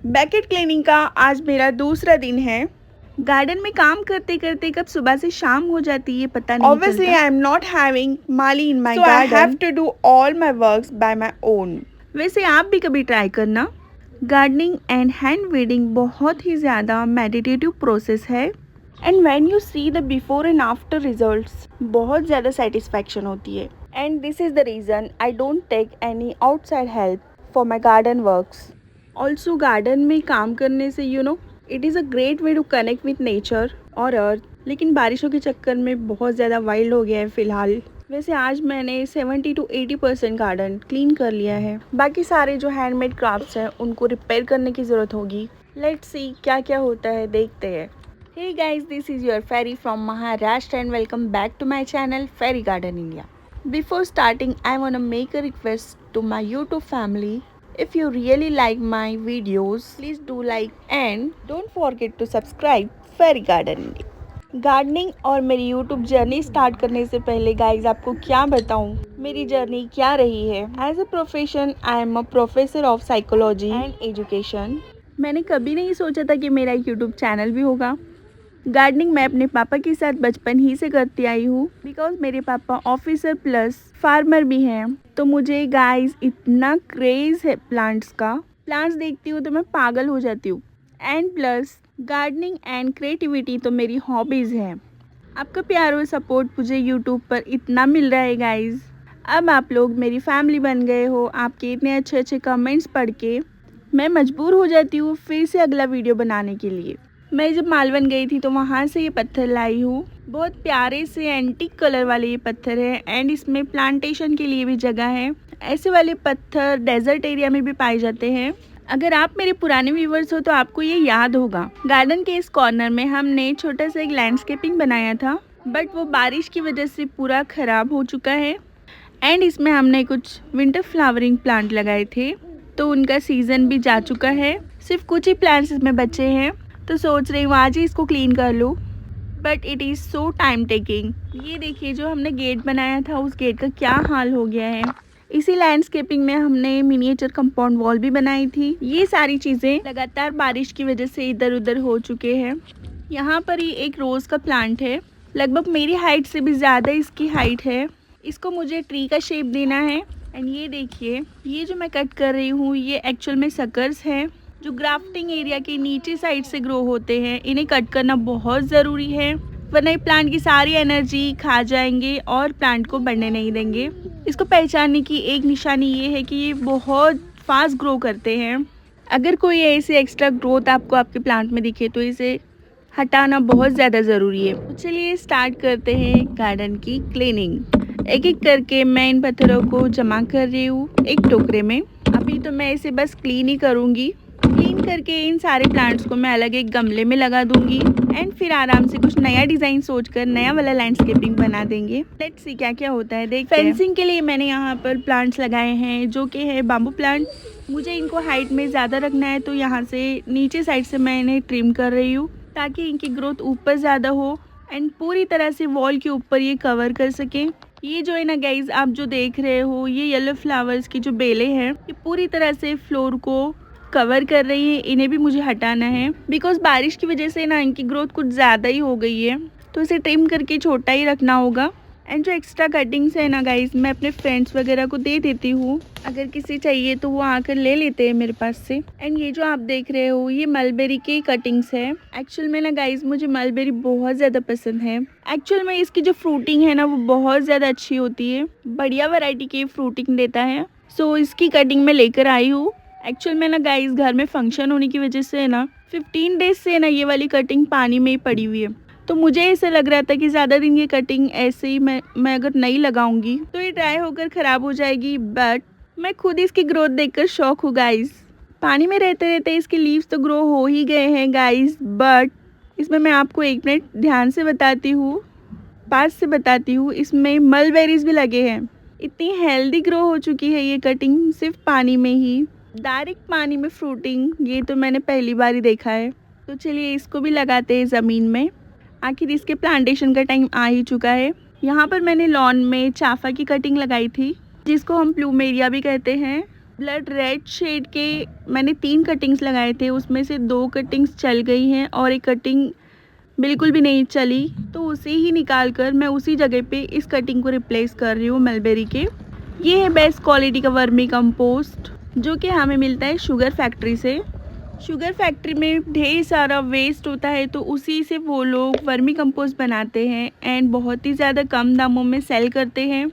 Baked cleaning का आज मेरा दूसरा दिन है। गार्डन में काम करते करते कब सुबह से शाम हो जाती है पता नहीं चलता। Obviously, I am not having Mali in my garden. So I have to do all my works by my own. वैसे आप भी कभी ट्राई करना। गार्डनिंग एंड हैंड वीडिंग बहुत ही ज़्यादा मेडिटेटिव प्रोसेस है and when you see the before and after results बहुत ज़्यादा सेटिस्फैक्शन होती है। And this is the reason I don't take any outside help for my garden works. Also garden में काम करने से it is a great way to connect with nature और earth. लेकिन बारिशों के चक्कर में बहुत ज़्यादा वाइल्ड हो गया है फ़िलहाल। वैसे आज मैंने 70 to 80% गार्डन क्लीन कर लिया है। बाकी सारे जो हैंडमेड क्राफ्ट्स हैं उनको रिपेयर करने की ज़रूरत होगी। लेट्स सी क्या क्या होता है, देखते हैं। Hey guys, this is your fairy from Maharashtra and welcome back to my channel fairy garden India. Before starting, I want to make a request to my YouTube family. If you really like my videos, please do like and don't forget to subscribe Fairy Garden India. Gardening और मेरी YouTube journey start करने से पहले guys आपको क्या बताऊँ मेरी journey क्या रही है। As a profession I am a professor of psychology and education. मैंने कभी नहीं सोचा था कि मेरा YouTube चैनल भी होगा। गार्डनिंग मैं अपने पापा के साथ बचपन ही से करती आई हूँ बिकॉज मेरे पापा ऑफिसर प्लस फार्मर भी हैं। तो मुझे गाइस इतना क्रेज़ है प्लांट्स का। प्लांट्स देखती हूँ तो मैं पागल हो जाती हूँ। And plus gardening and creativity तो मेरी हॉबीज़ हैं। आपका प्यार और सपोर्ट मुझे यूट्यूब पर इतना मिल रहा है गाइस। अब आप लोग मेरी फैमिली बन गए हो। आपके इतने अच्छे अच्छे कमेंट्स पढ़ के मैं मजबूर हो जाती हूँ फिर से अगला वीडियो बनाने के लिए। मैं जब मालवन गई थी तो वहाँ से ये पत्थर लाई हूँ। बहुत प्यारे से एंटीक कलर वाले ये पत्थर है एंड इसमें प्लांटेशन के लिए भी जगह है। ऐसे वाले पत्थर डेजर्ट एरिया में भी पाए जाते हैं। अगर आप मेरे पुराने व्यूवर्स हो तो आपको ये याद होगा। गार्डन के इस कॉर्नर में हमने छोटा सा एक लैंडस्केपिंग बनाया था बट वो बारिश की वजह से पूरा ख़राब हो चुका है। एंड इसमें हमने कुछ विंटर फ्लावरिंग प्लांट लगाए थे तो उनका सीज़न भी जा चुका है। सिर्फ कुछ ही प्लांट्स इसमें बचे हैं तो सोच रही हूँ आज ही इसको क्लीन कर लूँ but it is so time taking. ये देखिए जो हमने गेट बनाया था उस गेट का क्या हाल हो गया है। इसी लैंडस्केपिंग में हमने मिनिएचर कंपाउंड वॉल भी बनाई थी। ये सारी चीज़ें लगातार बारिश की वजह से इधर उधर हो चुके हैं। यहाँ पर ही एक रोज़ का प्लांट है, लगभग मेरी हाइट से भी ज़्यादा इसकी हाइट है। इसको मुझे ट्री का शेप देना है। एंड ये देखिए ये जो मैं कट कर रही हूँ ये एक्चुअल में सकर्स हैं जो ग्राफ्टिंग एरिया के नीचे साइड से ग्रो होते हैं। इन्हें कट करना बहुत ज़रूरी है वरना ये प्लांट की सारी एनर्जी खा जाएंगे और प्लांट को बढ़ने नहीं देंगे। इसको पहचानने की एक निशानी ये है कि ये बहुत फास्ट ग्रो करते हैं। अगर कोई ऐसे एक्स्ट्रा ग्रोथ आपको आपके प्लांट में दिखे तो इसे हटाना बहुत ज़्यादा ज़रूरी है। तो चलिए स्टार्ट करते हैं गार्डन की क्लीनिंग। एक एक करके मैं इन पत्थरों को जमा कर रही हूँ एक टोकरे में। अभी तो मैं इसे बस क्लीन ही करूँगी। क्लीन करके इन सारे प्लांट्स को मैं अलग एक गमले में लगा दूंगी एंड फिर आराम से कुछ नया डिज़ाइन सोचकर नया वाला लैंडस्केपिंग बना देंगे। लेट्स सी क्या क्या होता है देखते हैं। फेंसिंग के लिए मैंने यहाँ पर प्लांट्स लगाए हैं जो कि है बाम्बू प्लांट। मुझे इनको हाइट में ज़्यादा रखना है तो यहाँ से नीचे साइड से मैं इन्हें ट्रिम कर रही हूँ ताकि इनकी ग्रोथ ऊपर ज़्यादा हो एंड पूरी तरह से वॉल के ऊपर ये कवर कर सकें। ये जो है ना गाइज आप जो देख रहे हो ये येलो फ्लावर्स की जो बेलें हैं ये पूरी तरह से फ्लोर को कवर कर रही है। इन्हें भी मुझे हटाना है बिकॉज बारिश की वजह से ना इनकी ग्रोथ कुछ ज़्यादा ही हो गई है तो इसे ट्रिम करके छोटा ही रखना होगा। एंड जो एक्स्ट्रा कटिंग्स है ना गाइस मैं अपने फ्रेंड्स वगैरह को दे देती हूँ। अगर किसी चाहिए तो वो आकर ले लेते हैं मेरे पास से। एंड ये जो आप देख रहे हो ये मलबेरी की कटिंग्स है। एक्चुअल में ना गाइस मुझे मलबेरी बहुत ज़्यादा पसंद है। एक्चुअल में इसकी जो फ्रूटिंग है ना वो बहुत ज़्यादा अच्छी होती है, बढ़िया वैरायटी की फ्रूटिंग देता है। सो इसकी कटिंग मैं लेकर आई हूँ। एक्चुअल में ना गाइस घर में फंक्शन होने की वजह से ना 15 डेज से ना ये वाली कटिंग पानी में ही पड़ी हुई है तो मुझे ऐसा लग रहा था कि ज़्यादा दिन ये कटिंग ऐसे ही मैं अगर नहीं लगाऊंगी तो ये ड्राई होकर ख़राब हो जाएगी। बट मैं खुद इसकी ग्रोथ देखकर शौक हूँ गाइस। पानी में रहते रहते इसके लीव्स तो ग्रो हो ही गए हैं गाइस बट इसमें मैं आपको एक मिनट ध्यान से बताती हूँ, पास से बताती हूँ, इसमें मलबेरीज भी लगे हैं। इतनी हेल्दी ग्रो हो चुकी है ये कटिंग सिर्फ पानी में ही। डायरेक्ट पानी में फ्रूटिंग ये तो मैंने पहली बार ही देखा है। तो चलिए इसको भी लगाते हैं ज़मीन में। आखिर इसके प्लांटेशन का टाइम आ ही चुका है। यहाँ पर मैंने लॉन में चाफा की कटिंग लगाई थी जिसको हम प्लूमेरिया भी कहते हैं। ब्लड रेड शेड के मैंने 3 कटिंग्स लगाए थे, उसमें से 2 कटिंग्स चल गई हैं और एक कटिंग बिल्कुल भी नहीं चली, तो उसे ही निकाल कर मैं उसी जगह पे इस कटिंग को रिप्लेस कर रही हूँ मलबेरी के। ये है बेस्ट क्वालिटी का वर्मी कंपोस्ट जो कि हमें मिलता है शुगर फैक्ट्री से। शुगर फैक्ट्री में ढेर सारा वेस्ट होता है, तो उसी से वो लोग वर्मी कंपोस्ट बनाते हैं एंड बहुत ही ज़्यादा कम दामों में सेल करते हैं।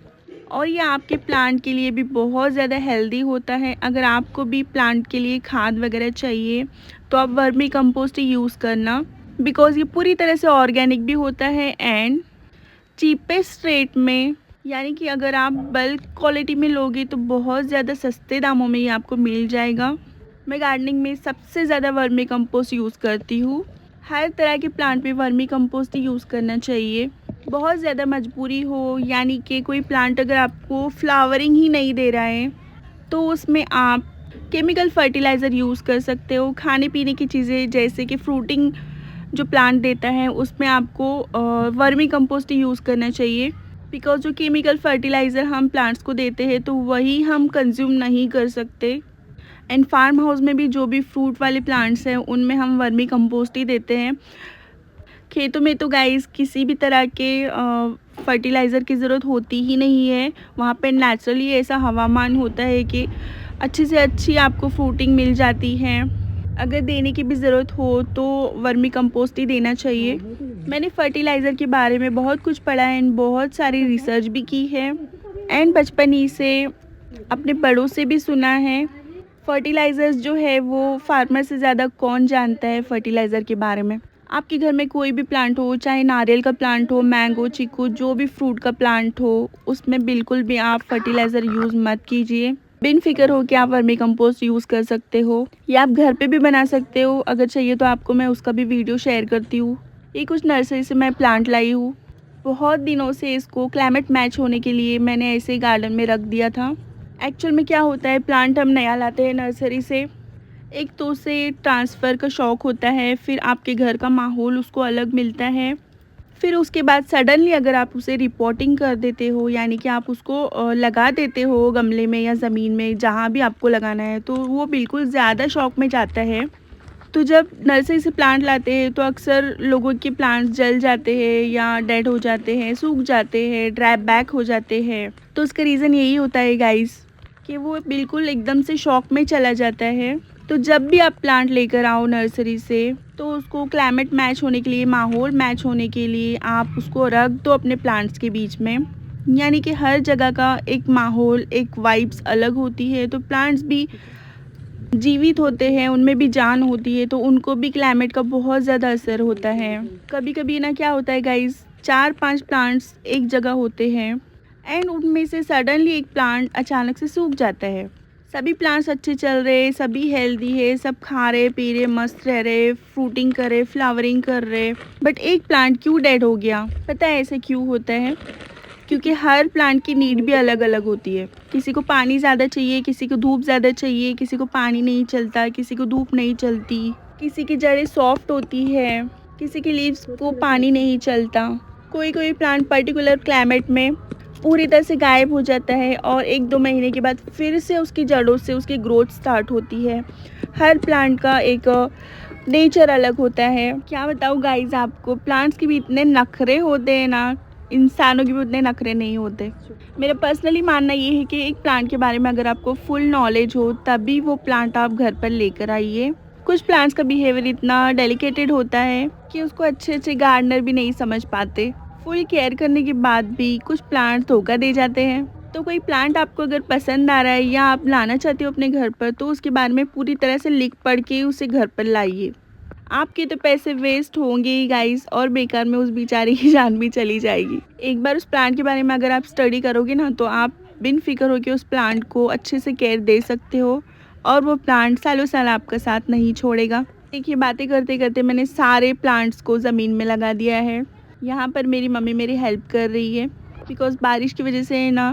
और ये आपके प्लांट के लिए भी बहुत ज़्यादा हेल्दी होता है। अगर आपको भी प्लांट के लिए खाद वगैरह चाहिए तो आप वर्मी कंपोस्ट ही यूज़ करना, बिकॉज़ ये पूरी तरह से ऑर्गेनिक भी होता है एंड चीपेस्ट रेट में, यानी कि अगर आप बल्क क्वालिटी में लोगे तो बहुत ज़्यादा सस्ते दामों में ये आपको मिल जाएगा। मैं गार्डनिंग में सबसे ज़्यादा वर्मी कंपोस्ट यूज़ करती हूँ। हर तरह के प्लांट में वर्मी कंपोस्ट ही यूज़ करना चाहिए। बहुत ज़्यादा मजबूरी हो, यानी कि कोई प्लांट अगर आपको फ्लावरिंग ही नहीं दे रहा है, तो उसमें आप केमिकल फर्टिलाइज़र यूज़ कर सकते हो। खाने पीने की चीज़ें जैसे कि फ्रूटिंग जो प्लांट देता है उसमें आपको वर्मी कंपोस्ट ही यूज़ करना चाहिए, बिकॉज जो केमिकल फर्टिलाइज़र हम प्लांट्स को देते हैं तो वही हम कंज्यूम नहीं कर सकते। एंड फार्म हाउस में भी जो भी फ्रूट वाले प्लांट्स हैं उनमें हम वर्मी कंपोस्ट ही देते हैं। खेतों में तो गाइस किसी भी तरह के फर्टिलाइज़र की ज़रूरत होती ही नहीं है। वहाँ पे नेचुरली ऐसा हवामान होता है कि अच्छी से अच्छी आपको फ्रूटिंग मिल जाती है। अगर देने की भी ज़रूरत हो तो वर्मी कंपोस्ट ही देना चाहिए। मैंने फर्टिलाइज़र के बारे में बहुत कुछ पढ़ा है एंड बहुत सारी रिसर्च भी की है एंड बचपन ही से अपने बड़ों से भी सुना है। फर्टिलाइज़र्स जो है वो फार्मर से ज़्यादा कौन जानता है फर्टिलाइज़र के बारे में। आपके घर में कोई भी प्लांट हो, चाहे नारियल का प्लांट हो, मैंगो, चीकू, जो भी फ्रूट का प्लांट हो, उसमें बिल्कुल भी आप फर्टिलाइज़र यूज़ मत कीजिए। बिन फिक्र हो कि आप वर्मी कंपोस्ट यूज़ कर सकते हो या आप घर पे भी बना सकते हो। अगर चाहिए तो आपको मैं उसका भी वीडियो शेयर करती हूँ। ये कुछ नर्सरी से मैं प्लांट लाई हूँ। बहुत दिनों से इसको क्लाइमेट मैच होने के लिए मैंने ऐसे ही गार्डन में रख दिया था। एक्चुअल में क्या होता है, प्लांट हम नया लाते हैं नर्सरी से, एक तो उसे ट्रांसफ़र का शौक़ होता है, फिर आपके घर का माहौल उसको अलग मिलता है, फिर उसके बाद सडनली अगर आप उसे रिपोर्टिंग कर देते हो, यानी कि आप उसको लगा देते हो गमले में या ज़मीन में जहाँ भी आपको लगाना है, तो वो बिल्कुल ज़्यादा शौक में जाता है। तो जब नर्सरी से प्लांट लाते हैं तो अक्सर लोगों के प्लांट्स जल जाते हैं या डेड हो जाते हैं, सूख जाते हैं, ड्राई बैक हो जाते हैं। तो उसका रीज़न यही होता है गाइस कि वो बिल्कुल एकदम से शौक में चला जाता है। तो जब भी आप प्लांट लेकर आओ नर्सरी से, तो उसको क्लाइमेट मैच होने के लिए, माहौल मैच होने के लिए आप उसको रख दो अपने प्लांट्स के बीच में। यानी कि हर जगह का एक माहौल, एक वाइब्स अलग होती है, तो प्लांट्स भी जीवित होते हैं, उनमें भी जान होती है, तो उनको भी क्लाइमेट का बहुत ज़्यादा असर होता है। कभी कभी ना क्या होता है गाइस, 4-5 प्लांट्स एक जगह होते हैं एंड उनमें से सडनली एक प्लांट अचानक से सूख जाता है। सभी प्लांट्स अच्छे चल रहे, सभी हेल्दी है, सब खा रहे, पी रहे, मस्त रह रहे, फ्रूटिंग कर रहे, फ्लावरिंग कर रहे, बट एक प्लांट क्यों डेड हो गया? पता है ऐसे क्यों होता है? क्योंकि हर प्लांट की नीड भी अलग अलग होती है। किसी को पानी ज़्यादा चाहिए, किसी को धूप ज़्यादा चाहिए, किसी को पानी नहीं चलता, किसी को धूप नहीं चलती, किसी की जड़ें सॉफ्ट होती है, किसी की लीव्स को पानी नहीं चलता। कोई कोई प्लांट पर्टिकुलर क्लाइमेट में पूरी तरह से गायब हो जाता है और 1-2 महीने के बाद फिर से उसकी जड़ों से उसकी ग्रोथ स्टार्ट होती है। हर प्लांट का एक नेचर अलग होता है। क्या बताऊँ गाइस आपको, प्लांट्स के भी इतने नखरे होते हैं ना, इंसानों के भी उतने नखरे नहीं होते। मेरा पर्सनली मानना ये है कि एक प्लांट के बारे में अगर आपको फुल नॉलेज हो तभी वो प्लांट आप घर पर लेकर आइए। कुछ प्लांट्स का बिहेवियर इतना डेलिकेटेड होता है कि उसको अच्छे गार्डनर भी नहीं समझ पाते। फुल केयर करने के बाद भी कुछ प्लांट धोखा दे जाते हैं। तो कोई प्लांट आपको अगर पसंद आ रहा है या आप लाना चाहते हो अपने घर पर, तो उसके बारे में पूरी तरह से लिख पढ़ के उसे घर पर लाइए। आपके तो पैसे वेस्ट होंगे ही गाइस, और बेकार में उस बेचारे की जान भी चली जाएगी। एक बार उस प्लांट के बारे में अगर आप स्टडी करोगे ना, तो आप बिन फिक्र हो के उस प्लांट को अच्छे से केयर दे सकते हो और वो प्लांट सालों साल आपका साथ नहीं छोड़ेगा। देखिए, बातें करते करते मैंने सारे प्लांट्स को ज़मीन में लगा दिया है। यहाँ पर मेरी मम्मी मेरी हेल्प कर रही है, बिकॉज़ बारिश की वजह से ना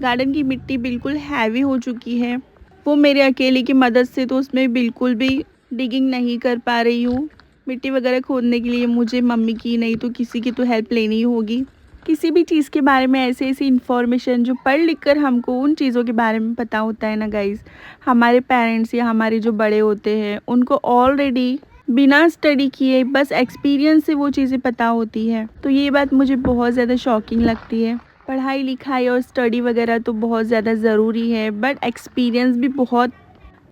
गार्डन की मिट्टी बिल्कुल हैवी हो चुकी है। वो मेरे अकेले की मदद से तो उसमें बिल्कुल भी डिगिंग नहीं कर पा रही हूँ। मिट्टी वगैरह खोदने के लिए मुझे मम्मी की नहीं तो किसी की तो हेल्प लेनी ही होगी। किसी भी चीज़ के बारे में ऐसी ऐसी इन्फॉर्मेशन जो पढ़ लिख कर हमको उन चीज़ों के बारे में पता होता है ना गाइज़, हमारे पेरेंट्स या हमारे जो बड़े होते हैं उनको ऑलरेडी बिना स्टडी किए बस एक्सपीरियंस से वो चीज़ें पता होती है। तो ये बात मुझे बहुत ज़्यादा शॉकिंग लगती है। पढ़ाई लिखाई और स्टडी वगैरह तो बहुत ज़्यादा ज़रूरी है, बट एक्सपीरियंस भी बहुत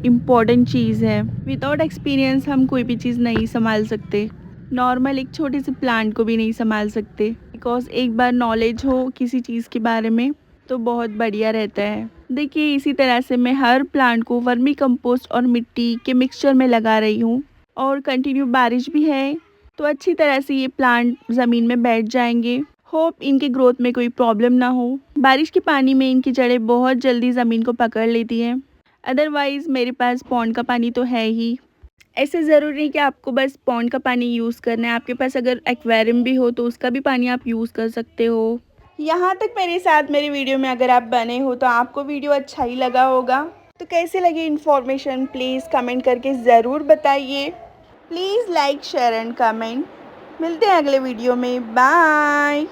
इम्पॉर्टेंट चीज़ है। विदाउट एक्सपीरियंस हम कोई भी चीज़ नहीं संभाल सकते, नॉर्मल एक छोटे से प्लांट को भी नहीं संभाल सकते। बिकॉज एक बार नॉलेज हो किसी चीज़ के बारे में तो बहुत बढ़िया रहता है। देखिए इसी तरह से मैं हर प्लांट को वर्मी कंपोस्ट और मिट्टी के मिक्सचर में लगा रही हूँ, और कंटिन्यू बारिश भी है तो अच्छी तरह से ये प्लांट ज़मीन में बैठ जाएंगे। होप इनके ग्रोथ में कोई प्रॉब्लम ना हो। बारिश के पानी में इनकी जड़ें बहुत जल्दी ज़मीन को पकड़ लेती हैं। अदरवाइज़ मेरे पास पॉन्ड का पानी तो है ही। ऐसे ज़रूरी नहीं कि आपको बस पॉन्ड का पानी यूज़ करना है, आपके पास अगर एक्वेरियम भी हो तो उसका भी पानी आप यूज़ कर सकते हो। यहाँ तक मेरे साथ मेरी वीडियो में अगर आप बने हो तो आपको वीडियो अच्छा ही लगा होगा। तो कैसे लगी इन्फॉर्मेशन प्लीज़ कमेंट करके ज़रूर बताइए। Please like share and comment. मिलते हैं अगले वीडियो में। बाय।